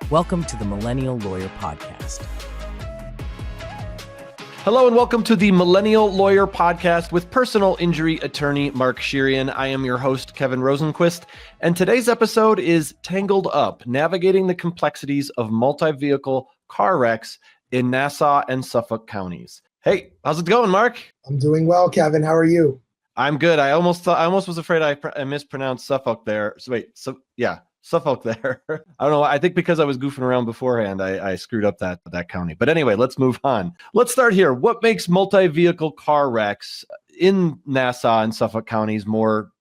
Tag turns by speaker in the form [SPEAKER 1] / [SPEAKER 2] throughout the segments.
[SPEAKER 1] Welcome to the Millennial Lawyer Podcast.
[SPEAKER 2] Hello and welcome to the Millennial Lawyer Podcast with personal injury attorney Mark Shirian. I am your host, Kevin Rosenquist, and today's episode is Tangled Up, Navigating the Complexities of Multi-Vehicle Car Wrecks in Nassau and Suffolk Counties. Hey, how's it going, Mark?
[SPEAKER 3] I'm doing well, Kevin. How are you?
[SPEAKER 2] I'm good. I almost was afraid I mispronounced Suffolk there. Suffolk there. I don't know. I think because I was goofing around beforehand, I screwed up that county. But anyway, let's move on. Let's start here. What makes multi-vehicle car wrecks in Nassau and Suffolk counties more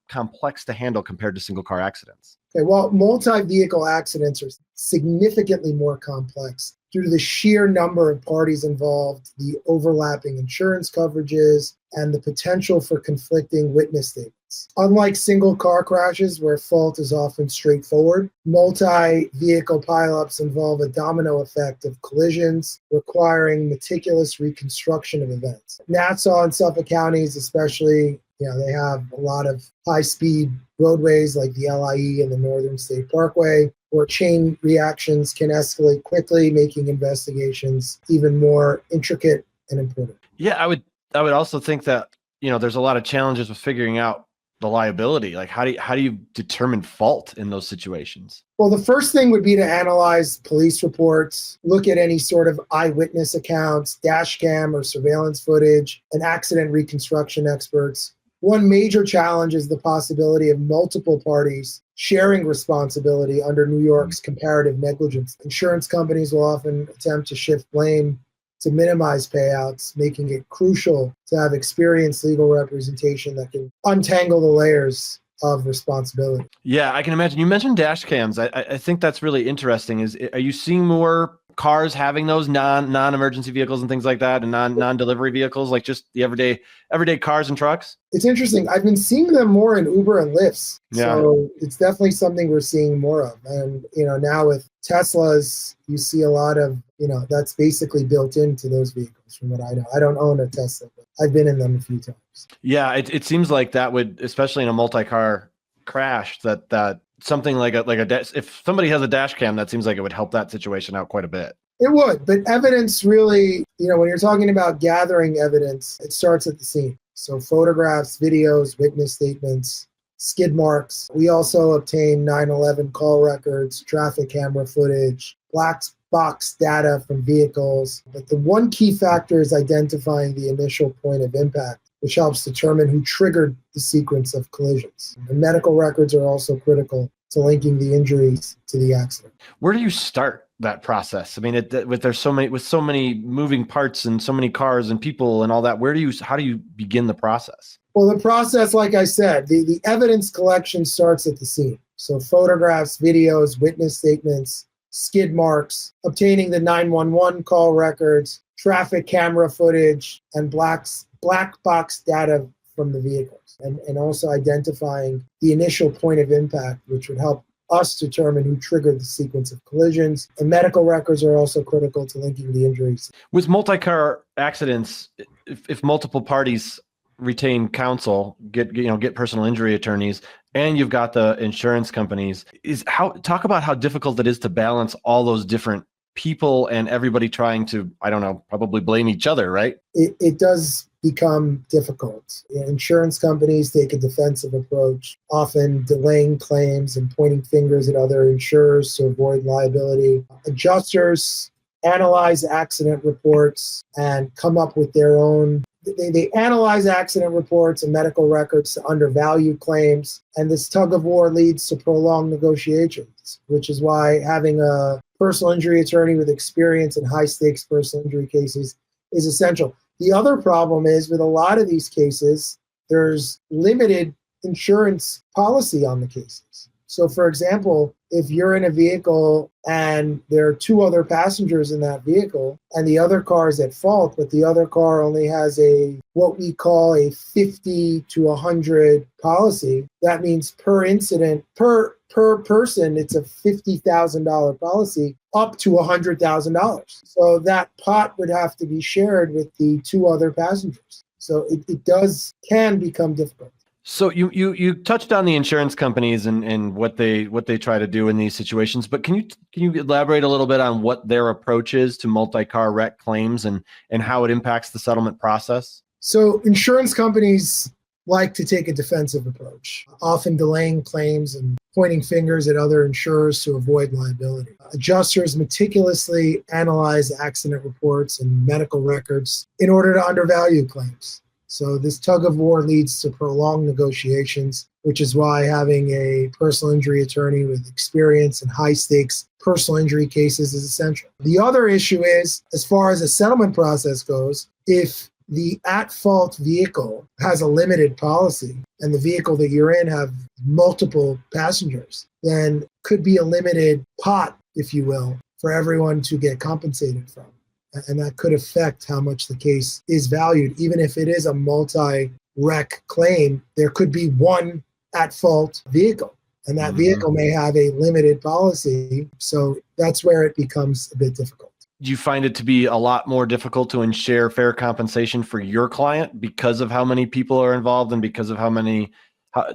[SPEAKER 2] complex to handle compared to single car accidents?
[SPEAKER 3] Okay, well, multi-vehicle accidents are significantly more complex due to the sheer number of parties involved, the overlapping insurance coverages, and the potential for conflicting witness statements. Unlike single car crashes where fault is often straightforward, multi-vehicle pileups involve a domino effect of collisions requiring meticulous reconstruction of events. Nassau and Suffolk counties especially, they have a lot of high-speed roadways like the LIE and the Northern State Parkway, where chain reactions can escalate quickly, making investigations even more intricate and important.
[SPEAKER 2] Yeah, I would also think that, there's a lot of challenges with figuring out the liability. Like how do you determine fault in those situations?
[SPEAKER 3] Well, the first thing would be to analyze police reports, look at any sort of eyewitness accounts, dash cam or surveillance footage, and accident reconstruction experts. One major challenge is the possibility of multiple parties sharing responsibility under New York's comparative negligence. Insurance companies will often attempt to shift blame to minimize payouts, making it crucial to have experienced legal representation that can untangle the layers of responsibility.
[SPEAKER 2] Yeah, I can imagine. You mentioned dash cams. I think that's really interesting. Are you seeing more cars having those non-emergency vehicles and things like that, and non-delivery vehicles, like just the everyday cars and trucks?
[SPEAKER 3] It's interesting. I've been seeing them more in Uber and Lyfts.
[SPEAKER 2] Yeah.
[SPEAKER 3] So it's definitely something we're seeing more of. And, now with Teslas, you see a lot of, that's basically built into those vehicles from what I know. I don't own a Tesla, but I've been in them a few times.
[SPEAKER 2] Yeah, it seems like that would, especially in a multi-car crash, that something like if somebody has a dash cam, that seems like it would help that situation out quite a bit.
[SPEAKER 3] It would, but evidence really, when you're talking about gathering evidence, it starts at the scene. So photographs, videos, witness statements, skid marks. We also obtain 911 call records, traffic camera footage, black box data from vehicles. But the one key factor is identifying the initial point of impact, which helps determine who triggered the sequence of collisions. And medical records are also critical to linking the injuries to the accident.
[SPEAKER 2] Where do you start that process? I mean, with so many moving parts and so many cars and people and all that, how do you begin the process?
[SPEAKER 3] Well, the process, like I said, the evidence collection starts at the scene. So photographs, videos, witness statements, skid marks, obtaining the 911 call records, traffic camera footage, and black box data from the vehicles, and also identifying the initial point of impact, which would help us determine who triggered the sequence of collisions. And medical records are also critical to linking the injuries.
[SPEAKER 2] With multi-car accidents, if multiple parties retain counsel, get personal injury attorneys, and you've got the insurance companies, talk about how difficult it is to balance all those different people and everybody trying to, probably blame each other, right?
[SPEAKER 3] It does become difficult. Insurance companies take a defensive approach, often delaying claims and pointing fingers at other insurers to avoid liability. Adjusters analyze accident reports and come up with their own. They analyze accident reports and medical records to undervalue claims, and this tug of war leads to prolonged negotiations, which is why having a personal injury attorney with experience in high-stakes personal injury cases is essential. The other problem is with a lot of these cases, there's limited insurance policy on the cases. So, for example, if you're in a vehicle and there are two other passengers in that vehicle and the other car is at fault, but the other car only has what we call a 50 to 100 policy, that means per incident, per person, it's a $50,000 policy up to $100,000. So that pot would have to be shared with the two other passengers. So it can become difficult.
[SPEAKER 2] So you touched on the insurance companies and what they try to do in these situations, but can you elaborate a little bit on what their approach is to multi-car wreck claims and how it impacts the settlement process?
[SPEAKER 3] So insurance companies like to take a defensive approach, often delaying claims and pointing fingers at other insurers to avoid liability. Adjusters meticulously analyze accident reports and medical records in order to undervalue claims. So this tug of war leads to prolonged negotiations, which is why having a personal injury attorney with experience in high stakes personal injury cases is essential. The other issue is, as far as the settlement process goes, if the at-fault vehicle has a limited policy and the vehicle that you're in have multiple passengers, then could be a limited pot, if you will, for everyone to get compensated from. And that could affect how much the case is valued. Even if it is a multi-wreck claim, there could be one at-fault vehicle, and that vehicle may have a limited policy. So that's where it becomes a bit difficult.
[SPEAKER 2] Do you find it to be a lot more difficult to ensure fair compensation for your client because of how many people are involved and because of the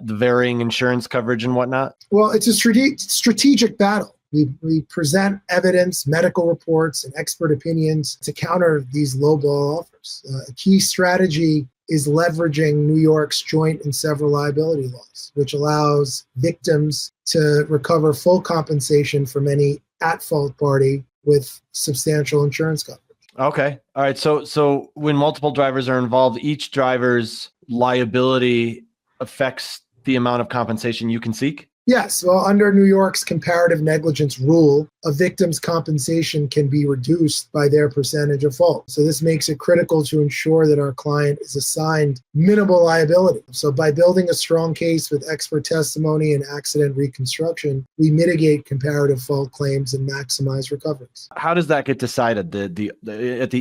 [SPEAKER 2] varying insurance coverage and whatnot?
[SPEAKER 3] Well, it's a strategic battle. We present evidence, medical reports, and expert opinions to counter these lowball offers. A key strategy is leveraging New York's joint and several liability laws, which allows victims to recover full compensation from any at-fault party with substantial insurance coverage.
[SPEAKER 2] Okay. All right. So when multiple drivers are involved, each driver's liability affects the amount of compensation you can seek?
[SPEAKER 3] Yes. Well, under New York's comparative negligence rule, a victim's compensation can be reduced by their percentage of fault. So this makes it critical to ensure that our client is assigned minimal liability. So by building a strong case with expert testimony and accident reconstruction, we mitigate comparative fault claims and maximize recoveries.
[SPEAKER 2] How does that get decided at the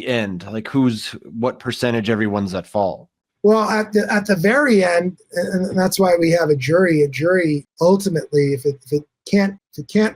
[SPEAKER 2] end? Like what percentage everyone's at fault?
[SPEAKER 3] Well, at the very end, and that's why we have a jury. A jury ultimately, if it can't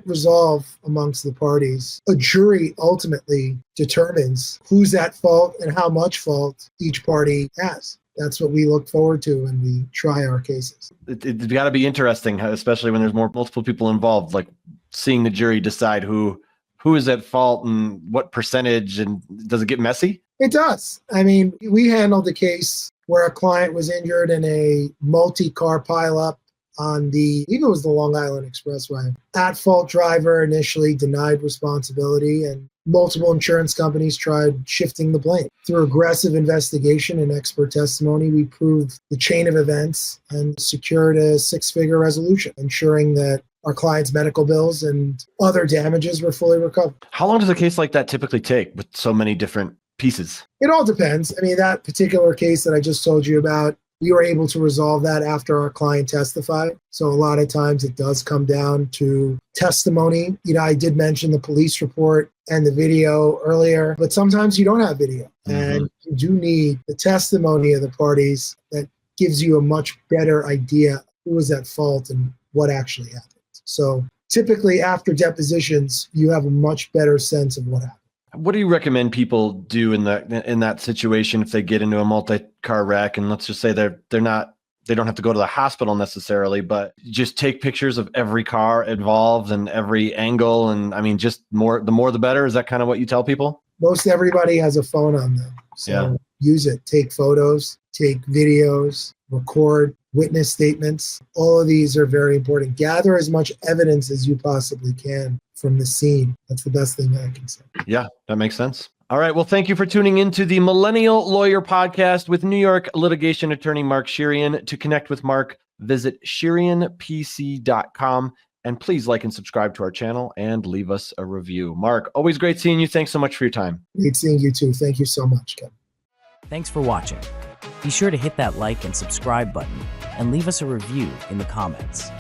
[SPEAKER 3] resolve amongst the parties, a jury ultimately determines who's at fault and how much fault each party has. That's what we look forward to when we try our cases.
[SPEAKER 2] It's got to be interesting, especially when there's multiple people involved, like seeing the jury decide who is at fault and what percentage, and does it get messy?
[SPEAKER 3] It does. I mean, we handled a case where a client was injured in a multi-car pileup on I think it was the Long Island Expressway. At-fault driver initially denied responsibility, and multiple insurance companies tried shifting the blame. Through aggressive investigation and expert testimony, we proved the chain of events and secured a six-figure resolution, ensuring that our client's medical bills and other damages were fully recovered.
[SPEAKER 2] How long does a case like that typically take with so many different pieces?
[SPEAKER 3] It all depends. I mean, that particular case that I just told you about, we were able to resolve that after our client testified. So a lot of times it does come down to testimony. I did mention the police report and the video earlier, but sometimes you don't have video. And you do need the testimony of the parties that gives you a much better idea who was at fault and what actually happened. So typically after depositions, you have a much better sense of what happened.
[SPEAKER 2] What do you recommend people do in that situation if they get into a multi-car wreck, and let's just say they don't have to go to the hospital necessarily, but just take pictures of every car involved and every angle, and I mean, just the more the better? Is that kind of what you tell people?
[SPEAKER 3] Most everybody has a phone on them, so use it. Take photos, take videos, record witness statements. All of these are very important. Gather as much evidence as you possibly can from the scene. That's the best thing that I can say. Yeah,
[SPEAKER 2] that makes sense. All right. Well, thank you for tuning into the Millennial Lawyer Podcast with New York litigation attorney Mark Shirian. To connect with Mark, visit ShirianPC.com, and please like and subscribe to our channel and leave us a review. Mark, always great seeing you. Thanks so much for your time.
[SPEAKER 3] Great seeing you too. Thank you so much, Kevin.
[SPEAKER 1] Thanks for watching. Be sure to hit that like and subscribe button and leave us a review in the comments.